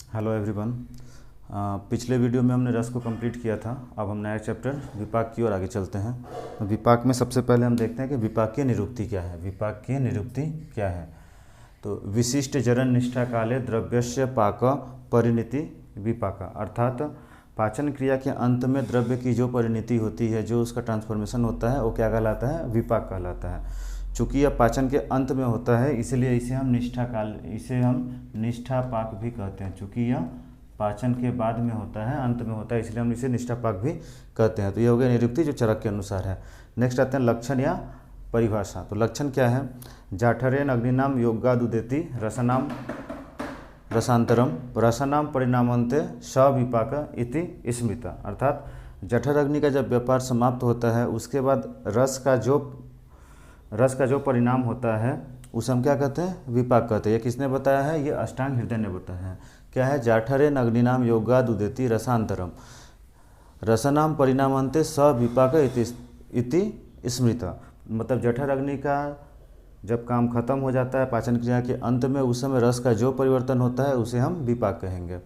Hello everyone. पिछले video में हमने रस को कंप्लीट किया था। अब हम नया चैप्टर विपाक की ओर आगे चलते हैं। तो विपाक में सबसे पहले हम देखते हैं कि विपाक की निरुक्ति क्या है। विपाक की निरुक्ति क्या है? तो विशिष्ट जरन निष्ठा काले द्रव्यस्य पाक परिणति विपाक, अर्थात पाचन क्रिया के अंत में द्रव्य की जो परिणति होती है, जो उसका ट्रांसफॉर्मेशन होता है, वो क्या कहलाता है? विपाक कहलाता है। चूँकि यह पाचन के अंत में होता है, इसलिए इसे हम निष्ठा पाक भी कहते हैं। चूँकि यह पाचन के बाद में होता है, अंत में होता है, इसलिए हम इसे निष्ठा पाक भी कहते हैं। तो ये हो गया निरुक्ति, जो चरक के अनुसार है। नेक्स्ट आते हैं लक्षण या परिभाषा। तो लक्षण क्या है? जाठरेन अग्निनाम योगादुदेति रसनाम रसांतरम रसनाम परिणामन्ते सविपाक इति स्मृता, अर्थात जठर अग्नि का जब व्यापार समाप्त होता है, उसके बाद रस का जो परिणाम होता है उसे हम क्या कहते हैं? विपाक कहते हैं। ये किसने बताया है? ये अष्टांग हृदय ने बताया है। क्या है? जाठरेन अग्निनाम योगाद उदेति रसांतरम रसनाम परिणामन्ते सविपाक इति स्मृता, मतलब जठर अग्नि का जब काम खत्म हो जाता है पाचन क्रिया के अंत में, उस समय रस का जो परिवर्तन होता है उसे हम विपाक कहेंगे।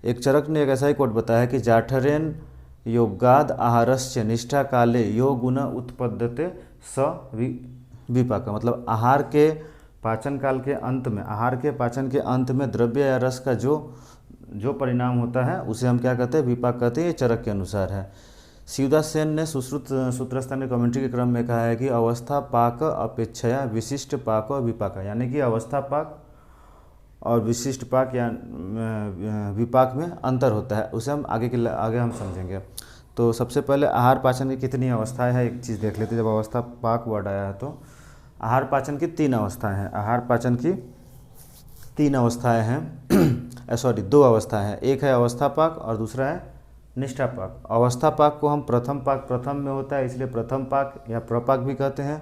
एक चरक ने एक ऐसा ही कोट बताया कि जाठरेन योगाद आहारस्य निष्ठा काले यो गुण उत्पद्यते स विपाक, मतलब आहार के पाचन काल के अंत में, आहार के पाचन के अंत में द्रव्य या रस का जो परिणाम होता है उसे हम क्या कहते हैं? विपाक कहते हैं। ये चरक के अनुसार है। शिवदास सेन ने सुश्रुत सूत्रस्थान कमेंट्री के क्रम में कहा है कि अवस्था पाक अपेक्षया विशिष्ट पाक और विपाक, यानी कि अवस्था पाक और विशिष्ट पाक या विपाक में अंतर होता है। उसे हम आगे हम समझेंगे। तो सबसे पहले आहार पाचन की कितनी अवस्थाएं हैं, एक चीज़ देख लेते हैं। जब अवस्था पाक वर्ड आया है तो आहार पाचन की 3 अवस्थाएं हैं। आहार पाचन की 3 अवस्थाएं हैं, सॉरी 2 अवस्थाएं हैं। एक है अवस्था पाक और दूसरा है निष्ठा पाक। अवस्था पाक को हम प्रथम में होता है, इसलिए प्रथम पाक या प्रपाक भी कहते हैं,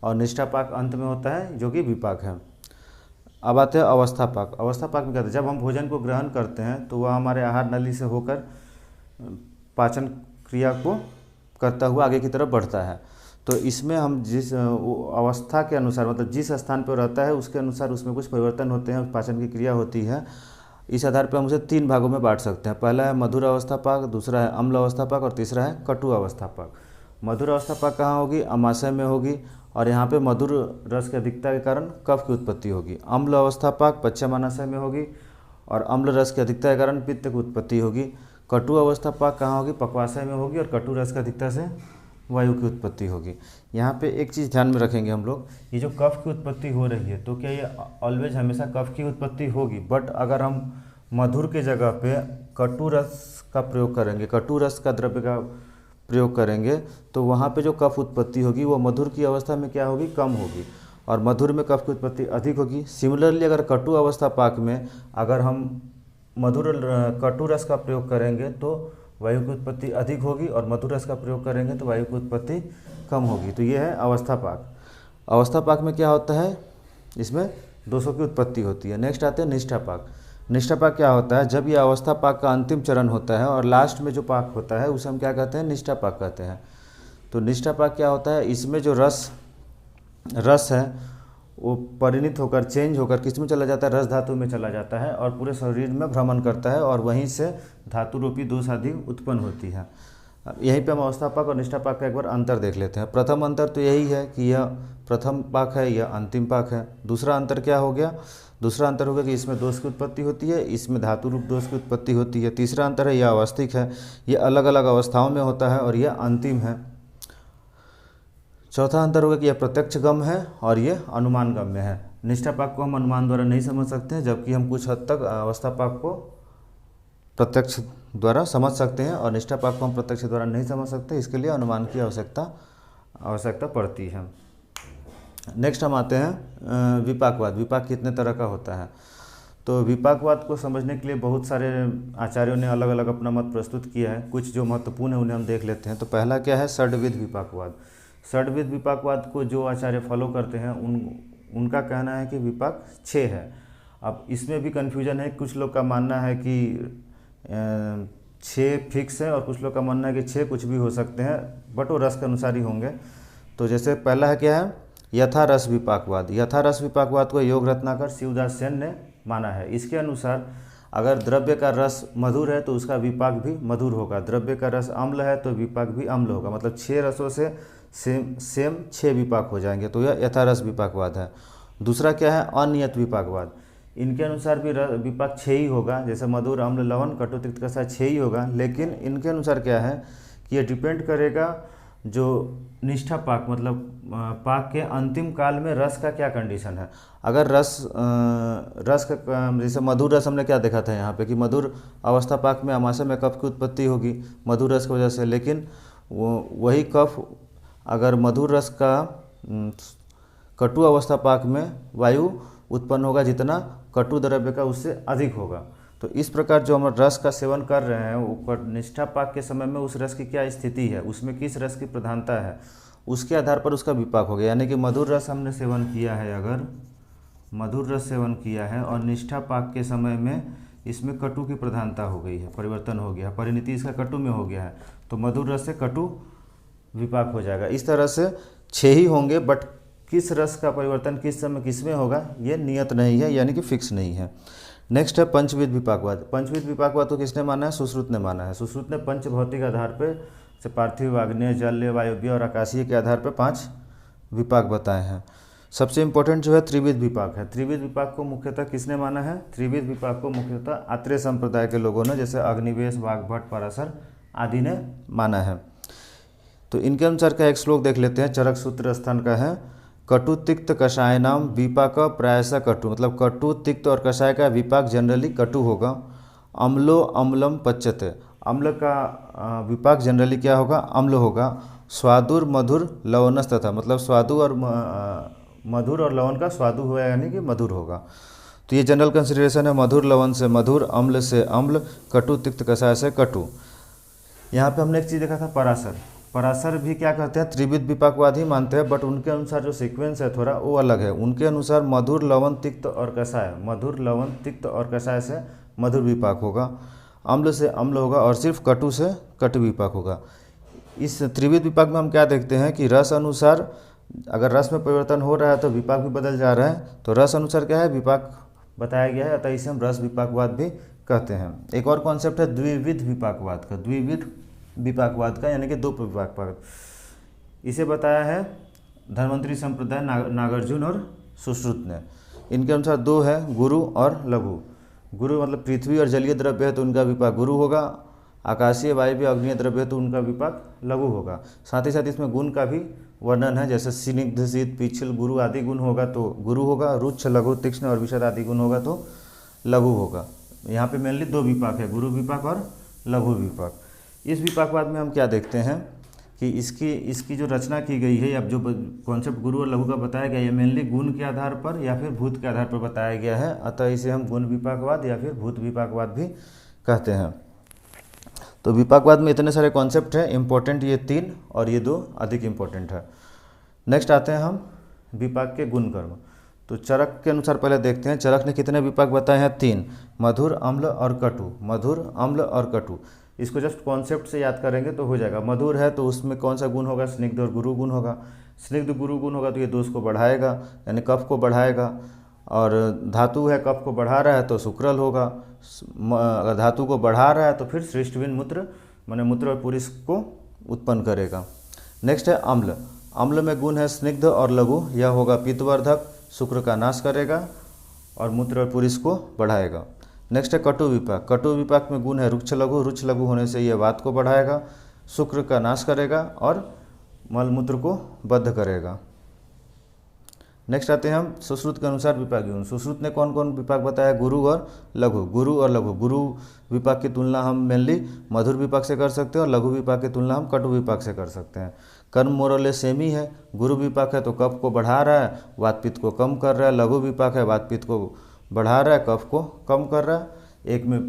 और निष्ठा पाक अंत में होता है, जो कि विपाक है। अब आते हैं अवस्था पाक। अवस्था पाक में कहते हैं जब हम भोजन को ग्रहण करते हैं तो वह हमारे आहार नली से होकर पाचन क्रिया को करता हुआ आगे की तरफ बढ़ता है। तो इसमें हम जिस अवस्था के अनुसार, मतलब जिस स्थान पर रहता है उसके अनुसार उसमें कुछ परिवर्तन होते हैं, पाचन की क्रिया होती है। इस आधार पर हम उसे 3 भागों में बांट सकते हैं। पहला है मधुर अवस्था पाक, दूसरा है अम्ल अवस्था पाक और तीसरा है कटु अवस्था पाक। मधुर अवस्था पाक कहाँ होगी? अमाशय में होगी, और यहाँ पे मधुर रस की अधिकता के कारण कफ की उत्पत्ति होगी। अम्ल अवस्था पाक पश्चिमाशय में होगी, और अम्ल रस की अधिकता के कारण पित्त की उत्पत्ति होगी। कटु अवस्था पाक कहाँ होगी? पक्वाशय में होगी, और कटु रस की अधिकता से वायु की उत्पत्ति होगी। यहाँ पे एक चीज़ ध्यान में रखेंगे हम लोग, ये जो कफ की उत्पत्ति हो रही है, तो क्या ये ऑलवेज हमेशा कफ की उत्पत्ति होगी? बट अगर हम मधुर के जगह पे कटु रस का प्रयोग करेंगे, कटु रस का द्रव्य का प्रयोग करेंगे, तो वहाँ पे जो कफ उत्पत्ति होगी वो मधुर की अवस्था में क्या होगी? कम होगी, और मधुर में कफ की उत्पत्ति अधिक होगी। सिमिलरली अगर कटु अवस्था पाक में अगर हम कटु रस का प्रयोग करेंगे तो वायु की उत्पत्ति अधिक होगी, और मधुर रस का प्रयोग करेंगे तो वायु की उत्पत्ति कम होगी। तो ये है अवस्था पाक। अवस्था पाक में क्या होता है? इसमें दोषों की उत्पत्ति होती है। नेक्स्ट आते हैं निष्ठा पाक। निष्ठा पाक क्या होता है? जब यह अवस्था पाक का अंतिम चरण होता है और लास्ट में जो पाक होता है उसे हम क्या कहते हैं? निष्ठा पाक कहते हैं। तो निष्ठा पाक क्या होता है? इसमें जो रस है वो परिणित होकर, चेंज होकर किस में चला जाता है? रस धातु में चला जाता है, और पूरे शरीर में भ्रमण करता है, और वहीं से धातु रूपी दोष आदि उत्पन्न होती है। यहीं पे हम अवस्था पाक और निष्ठा पाक का एक बार अंतर देख लेते हैं। प्रथम अंतर तो यही है कि यह प्रथम पाक है, यह अंतिम पाक है। दूसरा अंतर क्या हो गया? दूसरा अंतर हो गया कि इसमें दोष की उत्पत्ति होती है, इसमें धातु रूप दोष की उत्पत्ति होती है। तीसरा अंतर है, यह अवस्थिक है, यह अलग अलग अवस्थाओं में होता है, और यह अंतिम है। चौथा अंतर होगा कि यह प्रत्यक्ष गम है और यह अनुमान गम्य है। निष्ठा पाक को हम अनुमान द्वारा नहीं समझ सकते हैं, जबकि हम कुछ हद तक अवस्था पाक को प्रत्यक्ष द्वारा समझ सकते हैं, और निष्ठा पाक को हम प्रत्यक्ष द्वारा नहीं समझ सकते। इसके लिए अनुमान की आवश्यकता पड़ती है। नेक्स्ट हम आते हैं विपाकवाद। विपाक कितने तरह का होता है? तो विपाकवाद को समझने के लिए बहुत सारे आचार्यों ने अलग अलग अपना मत प्रस्तुत किया है। कुछ जो महत्वपूर्ण है उन्हें हम देख लेते हैं। तो पहला क्या है? षड्विध विपाकवाद। षड्विध विपाकवाद को जो आचार्य फॉलो करते हैं उनका कहना है कि विपाक 6 है। अब इसमें भी कन्फ्यूजन है। कुछ लोग का मानना है कि 6 फिक्स है, और कुछ लोग का मानना है कि 6 कुछ भी हो सकते हैं, बट वो रस के अनुसार ही होंगे। तो जैसे पहला है क्या है? यथा रस विपाकवाद। यथा रस विपाकवाद को योग रत्नाकर शिवदास सेन ने माना है। इसके अनुसार अगर द्रव्य का रस मधुर है तो उसका विपाक भी मधुर होगा, द्रव्य का रस अम्ल है तो विपाक भी अम्ल होगा, मतलब 6 रसों से सेम 6 विपाक हो जाएंगे, तो यह यथारस विपाकवाद है। दूसरा क्या है, अनियत विपाकवाद। इनके अनुसार भी विपाक 6 ही होगा, जैसे मधुर अम्ल लवण कटु तिक्त कषाय 6 ही होगा, लेकिन इनके अनुसार क्या है कि ये डिपेंड करेगा जो निष्ठा पाक, मतलब पाक के अंतिम काल में रस का क्या कंडीशन है। अगर रस का जैसे मधुर रस हमने क्या देखा था यहाँ पे कि मधुर अवस्था पाक में अमाशय में कफ की उत्पत्ति होगी मधुर रस की वजह से, लेकिन वही कफ अगर मधुर रस का कटु अवस्था पाक में वायु उत्पन्न होगा जितना कटु द्रव्य का उससे अधिक होगा। तो इस प्रकार जो हम रस का सेवन कर रहे हैं वो निष्ठा पाक के समय में उस रस की क्या स्थिति है, उसमें किस रस की प्रधानता है, उसके आधार पर उसका विपाक हो गया। यानी कि मधुर रस हमने सेवन किया है, अगर मधुर रस सेवन किया है और निष्ठा पाक के समय में इसमें कटु की प्रधानता हो गई है, परिवर्तन हो गया, परिणति इसका कटु में हो गया है, तो मधुर रस से कटु विपाक हो जाएगा। इस तरह से 6 ही होंगे, बट किस रस का परिवर्तन किस समय किस में होगा ये नियत नहीं है, यानी कि फिक्स नहीं है। नेक्स्ट है पंचविध विपाकवाद। पंचविध विपाकवाद तो किसने माना है, सुश्रुत ने माना है। सुश्रुत ने पंच भौतिक आधार पर से पार्थिव, आग्नेय, जलीय, वायव्य और आकाशीय के आधार पर 5 विपाक बताए हैं। सबसे इंपॉर्टेंट जो है त्रिविध विपाक है। त्रिविध विपाक को मुख्यतः किसने माना है, त्रिविध विपाक को मुख्यतः आत्रेय संप्रदाय के लोगों ने, जैसे अग्निवेश, वाग्भट, पराशर आदि ने माना है। तो इनके अनुसार का एक श्लोक देख लेते हैं, चरक सूत्र स्थान का है, कटु तिक्त कषाय नाम विपाक प्रायशः कटु, मतलब कटु तिक्त और कषाय का विपाक जनरली कटु होगा। अम्लो अम्लम पच्यते, अम्ल का विपाक जनरली क्या होगा, अम्ल होगा। स्वादुर मधुर लवणस तथा, मतलब स्वादु और मधुर और लवण का स्वादु हुआ यानी कि मधुर होगा। तो ये जनरल कंसिडरेशन है, मधुर लवण से मधुर, अम्ल से अम्ल, कटु तिक्त कषाय से कटु। यहाँ पे हमने एक चीज़ देखा था, पराशर। पराशर भी क्या कहते हैं, त्रिविध विपाकवाद ही मानते हैं, बट उनके अनुसार जो सीक्वेंस है थोड़ा वो अलग है। उनके अनुसार मधुर लवण तिक्त और कषाय, मधुर लवण तिक्त और कषाय से मधुर विपाक होगा, अम्ल से अम्ल होगा और सिर्फ कटु से कटु विपाक होगा। इस त्रिविध विपाक में हम क्या देखते हैं कि रस अनुसार अगर रस में परिवर्तन हो रहा है तो विपाक भी बदल जा रहा है, तो रस अनुसार क्या है विपाक बताया गया है, अतः इसे हम रस विपाकवाद भी कहते हैं। एक और कॉन्सेप्ट है द्विविध विपाकवाद का, द्विविध विपाकवाद का यानी कि 2 विपाकवाद। इसे बताया है धन्वंतरी संप्रदाय नागार्जुन और सुश्रुत ने। इनके अनुसार 2 है, गुरु और लघु। गुरु मतलब पृथ्वी और जलीय द्रव्य है तो उनका विपाक गुरु होगा, आकाशीय वायव्य अग्नीय द्रव्य है तो उनका विपाक लघु होगा। साथ ही साथ इसमें गुण का भी वर्णन है, जैसे स्निग्ध, शीत, पिछल, गुरु आदि गुण होगा तो गुरु होगा, रुच्छ, लघु, तीक्ष्ण और विशद आदि गुण होगा तो लघु होगा। यहाँ पे मेनली 2 विपाक है, गुरु विपाक और लघु विपाक। इस विपाकवाद में हम क्या देखते हैं कि इसकी जो रचना की गई है, अब जो कॉन्सेप्ट गुरु और लघु का बताया गया है, मेनली गुण के आधार पर या फिर भूत के आधार पर बताया गया है, अतः इसे हम गुण विपाकवाद या फिर भूत विपाकवाद भी कहते हैं। तो विपाकवाद में इतने सारे कॉन्सेप्ट हैं, इंपॉर्टेंट ये 3 और ये 2 अधिक इंपॉर्टेंट है। नेक्स्ट आते हैं हम विपाक के गुण कर्म। तो चरक के अनुसार पहले देखते हैं, चरक ने कितने विपाक बताए हैं, 3, मधुर, अम्ल और कटु। मधुर, अम्ल और कटु, इसको जस्ट कॉन्सेप्ट से याद करेंगे तो हो जाएगा। मधुर है तो उसमें कौन सा गुण होगा, स्निग्ध और गुरु गुण होगा। स्निग्ध गुरु गुण होगा तो ये दोष को बढ़ाएगा यानी कफ को बढ़ाएगा, और धातु है कफ को बढ़ा रहा है तो शुक्रल होगा। अगर धातु को बढ़ा रहा है तो फिर सृष्टविन मूत्र माने मूत्र और पुरुष को उत्पन्न करेगा। नेक्स्ट है अम्ल। अम्ल में गुण है स्निग्ध और लघु, यह होगा पित्तवर्धक, शुक्र का नाश करेगा और मूत्र और पुरुष को बढ़ाएगा। नेक्स्ट है कटु विपाक। कटु विपाक में गुण है रुक्ष लघु, रुक्ष लघु होने से यह वात को बढ़ाएगा, शुक्र का नाश करेगा और मलमूत्र को बद्ध करेगा। नेक्स्ट आते हैं हम सुश्रुत के अनुसार विपाक गुण। सुश्रुत ने कौन कौन विपाक बताया, गुरु और लघु। गुरु और लघु, गुरु विपाक की तुलना हम मेनली मधुर विपाक से कर सकते हैं और लघु विपाक की तुलना हम कटु विपाक से कर सकते हैं। कर्म मोरले सेम ही है, गुरु विपाक है तो कफ को बढ़ा रहा है, वात पित्त को कम कर रहा है। लघु विपाक है, वात पित्त को बढ़ा रहा है, कफ को कम कर रहा है। एक में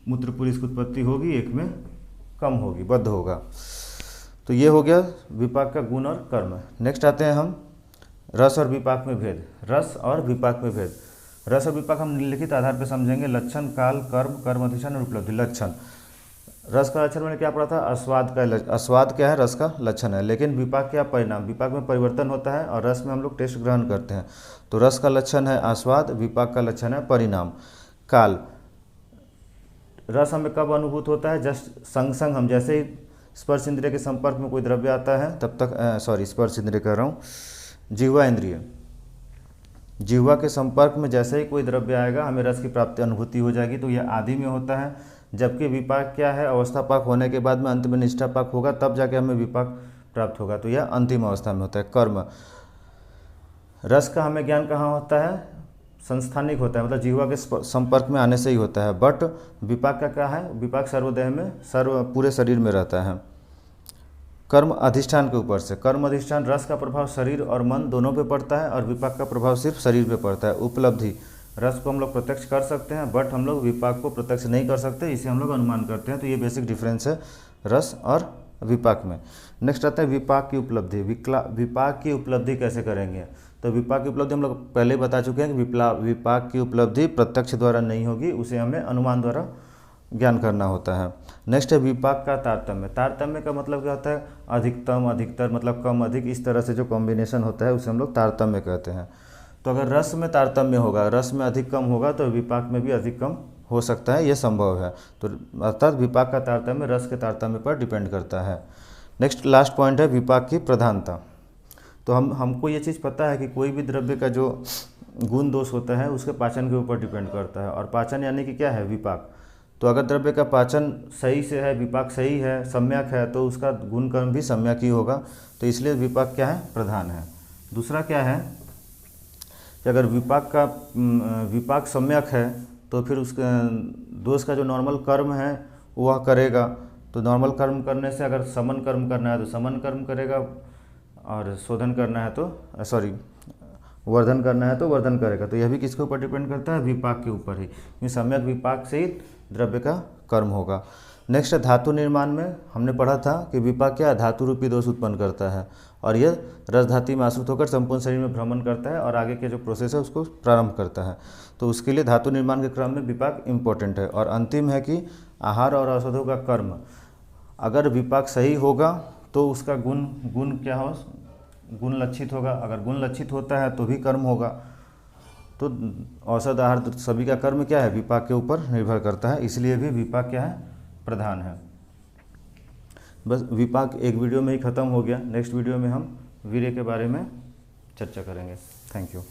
मूत्र पुरुष की उत्पत्ति होगी, एक में कम होगी, बद्ध होगा। तो ये हो गया विपाक का गुण और कर्म। नेक्स्ट आते हैं हम रस और विपाक में भेद। रस और विपाक में भेद। रस और विपाक हम निम्नलिखित आधार पर समझेंगे, लक्षण, काल, कर्म, कर्मधिष्ठान और उपलब्धि। लक्षण, रस का लक्षण मैंने क्या पढ़ा था, आस्वाद का। आस्वाद क्या है, रस का लक्षण है। लेकिन विपाक क्या परिणाम, विपाक में परिवर्तन होता है और रस में हम लोग टेस्ट ग्रहण करते हैं। तो रस का लक्षण है आस्वाद, विपाक का लक्षण है परिणाम। काल, रस हमें कब अनुभूत होता है, जस्ट संग संग हम जैसे ही स्पर्श इंद्रिय के संपर्क में कोई द्रव्य आता है तब तक, स्पर्श इंद्रिय कह रहा हूँ, जिह्वा इंद्रिय, जिह्वा के संपर्क में जैसे ही कोई द्रव्य आएगा हमें रस की प्राप्ति अनुभूति हो जाएगी, तो यह आदि में होता है। जबकि विपाक क्या है, अवस्था पाक होने के बाद में अंत में निष्ठा पाक होगा, तब जाके हमें विपाक प्राप्त होगा, तो यह अंतिम अवस्था में होता है। कर्म, रस का हमें ज्ञान कहाँ होता है, संस्थानिक होता है, मतलब जिह्वा के संपर्क में आने से ही होता है। बट विपाक का क्या है, विपाक सर्वदेह में, पूरे शरीर में रहता है। कर्म अधिष्ठान के ऊपर से, कर्म अधिष्ठान, रस का प्रभाव शरीर और मन दोनों पे पड़ता है और विपाक का प्रभाव सिर्फ शरीर पे पड़ता है। उपलब्धि, रस को हम लोग प्रत्यक्ष कर सकते हैं बट हम लोग विपाक को प्रत्यक्ष नहीं कर सकते, इसे हम लोग अनुमान करते हैं। तो ये बेसिक डिफरेंस है रस और विपाक में। नेक्स्ट आता है विपाक की उपलब्धि। विपाक की उपलब्धि कैसे करेंगे, तो विपाक की उपलब्धि हम लोग पहले ही बता चुके हैं कि विपाक की उपलब्धि प्रत्यक्ष द्वारा नहीं होगी, उसे हमें अनुमान द्वारा ज्ञान करना होता है। नेक्स्ट है विपाक का तारतम्य। तारतम्य का मतलब क्या होता है, अधिकतम, अधिकतर, मतलब कम अधिक, इस तरह से जो कॉम्बिनेशन होता है उसे हम लोग तारतम्य कहते हैं। तो अगर रस में तारतम्य होगा, रस में अधिक कम होगा, तो विपाक में भी अधिक कम हो सकता है, ये संभव है। तो अर्थात विपाक का तारतम्य रस के तारतम्य पर डिपेंड करता है। नेक्स्ट लास्ट पॉइंट है विपाक की प्रधानता। तो हमको ये चीज़ पता है कि कोई भी द्रव्य का जो गुण दोष होता है उसके पाचन के ऊपर डिपेंड करता है, और पाचन यानी कि क्या है, विपाक। तो अगर द्रव्य का पाचन सही से है, विपाक सही है, सम्यक है, तो उसका गुण कर्म भी सम्यक ही होगा। तो इसलिए विपाक क्या है, प्रधान है। दूसरा क्या है कि अगर विपाक सम्यक है तो फिर उसका दोष का जो नॉर्मल कर्म है वह करेगा। तो नॉर्मल कर्म करने से अगर समन कर्म करना है तो समन कर्म करेगा, और शोधन करना है तो वर्धन करना है तो वर्धन करेगा। तो यह भी किसके ऊपर डिपेंड करता है, विपाक के ऊपर ही, क्योंकि सम्यक विपाक से ही द्रव्य का कर्म होगा। नेक्स्ट धातु निर्माण में हमने पढ़ा था कि विपाक क्या धातु रूपी दोष उत्पन्न करता है, और यह रसधातु में आश्रित होकर संपूर्ण शरीर में भ्रमण करता है और आगे के जो प्रोसेस है उसको प्रारंभ करता है। तो उसके लिए धातु निर्माण के क्रम में विपाक इम्पोर्टेंट है। और अंतिम है कि आहार और औषधों का कर्म, अगर विपाक सही होगा तो उसका गुण क्या हो, गुण लक्षित होगा। अगर गुण लक्षित होता है तो भी कर्म होगा। तो औषध आहार सभी का कर्म क्या है, विपाक के ऊपर निर्भर करता है, इसलिए भी विपाक क्या है, प्रधान है। बस विपाक एक वीडियो में ही ख़त्म हो गया। नेक्स्ट वीडियो में हम वीर्य के बारे में चर्चा करेंगे। Thank you.